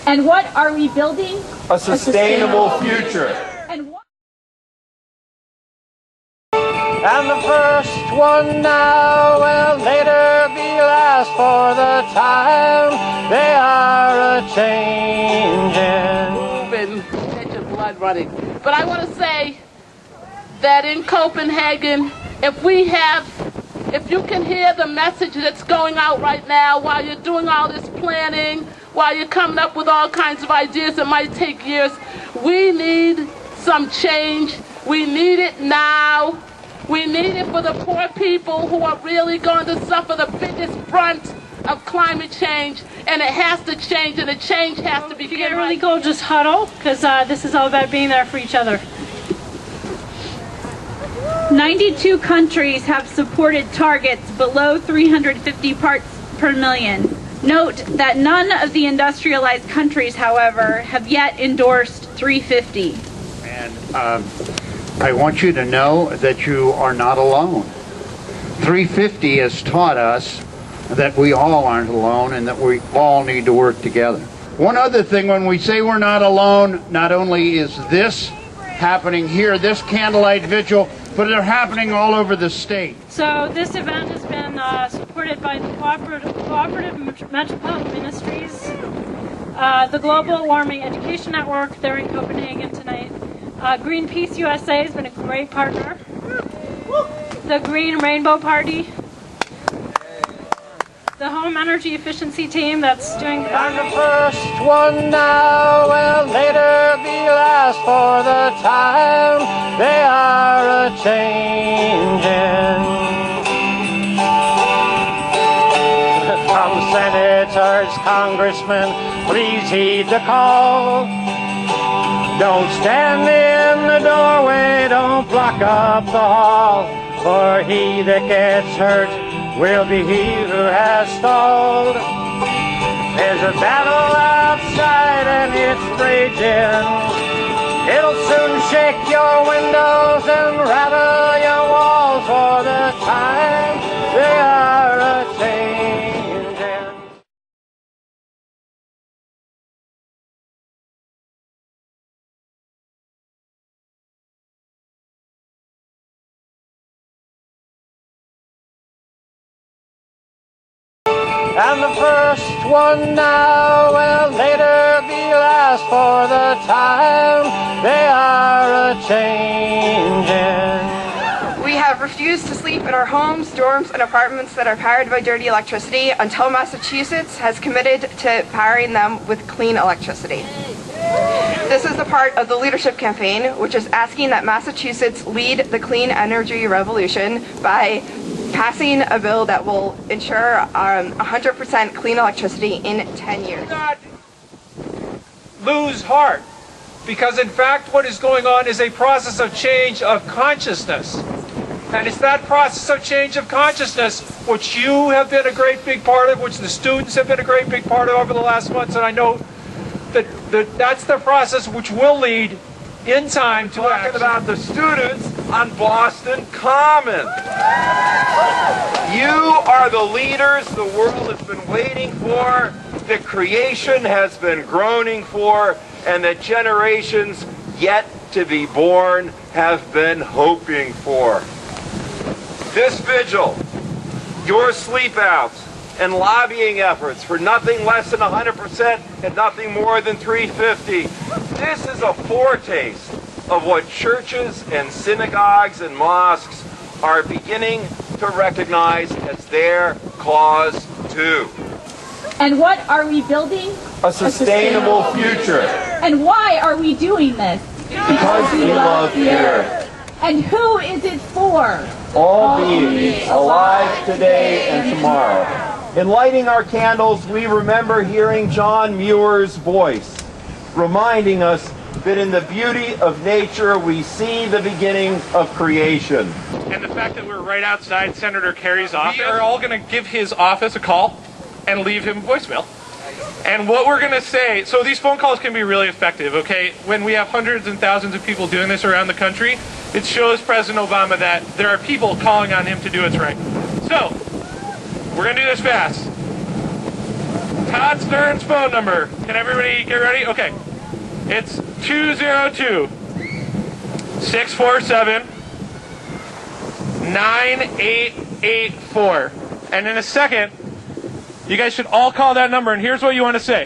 And what are we building? A sustainable future. And what? And the first one now will later be last, for the time they are a-changin'. And get your blood running. But I want to say that in Copenhagen, if you can hear the message that's going out right now while you're doing all this planning, while you're coming up with all kinds of ideas that might take years, we need some change. We need it now. We need it for the poor people who are really going to suffer the biggest brunt of climate change, and it has to change, and the change has to begin. If you get really cold, just huddle, because this is all about being there for each other. 92 countries have supported targets below 350 parts per million. Note that none of the industrialized countries, however, have yet endorsed 350. And I want you to know that you are not alone. 350 has taught us that we all aren't alone and that we all need to work together. One other thing, when we say we're not alone, not only is this happening here, this candlelight vigil, but they're happening all over the state. So this event has been supported by the Cooperative Metropolitan Ministries, the Global Warming Education Network. They're in Copenhagen tonight. Greenpeace USA has been a great partner. The Green Rainbow Party. The Home Energy Efficiency Team that's doing the... And the first one now will later be last, for the time they are a-changin'. From senators, congressmen, please heed the call. Don't stand in the doorway, don't block up the hall, for he that gets hurt will be he who has stalled. There's a battle outside and it's raging. It'll soon shake your windows and rattle your walls, for the time they are a-changin'. And the first one now will later be last, for the time they are a-changin'. We have refused to sleep in our homes, dorms, and apartments that are powered by dirty electricity until Massachusetts has committed to powering them with clean electricity. This is a part of the leadership campaign, which is asking that Massachusetts lead the clean energy revolution by passing a bill that will ensure 100% clean electricity in 10 years. Do not lose heart, because in fact what is going on is a process of change of consciousnst. And it's that process of change of consciousness which you have been a great big part of, which the students have been a great big part of over the last months, and I know that that's the process which will lead in time to action. Talking about the students on Boston Common. You are the leaders the world has been waiting for, that creation has been groaning for, and that generations yet to be born have been hoping for. This vigil, your sleep outs, and lobbying efforts for nothing less than 100% and nothing more than 350. This is a foretaste of what churches and synagogues and mosques are beginning to recognize as their cause too. And what are we building? A sustainable future. And why are we doing this? Because we love the earth. And who is it for? All beings, alive today and tomorrow. In lighting our candles, we remember hearing John Muir's voice, reminding us that in the beauty of nature we see the beginning of creation. And the fact that we're right outside Senator Kerry's office, we are all going to give his office a call and leave him a voicemail. And what we're going to say, so these phone calls can be really effective, okay? When we have hundreds and thousands of people doing this around the country, it shows President Obama that there are people calling on him to do what's right. So, we're going to do this fast. Todd Stern's phone number. Can everybody get ready? Okay. It's 202-647-9884. And in a second, you guys should all call that number, and here's what you want to say.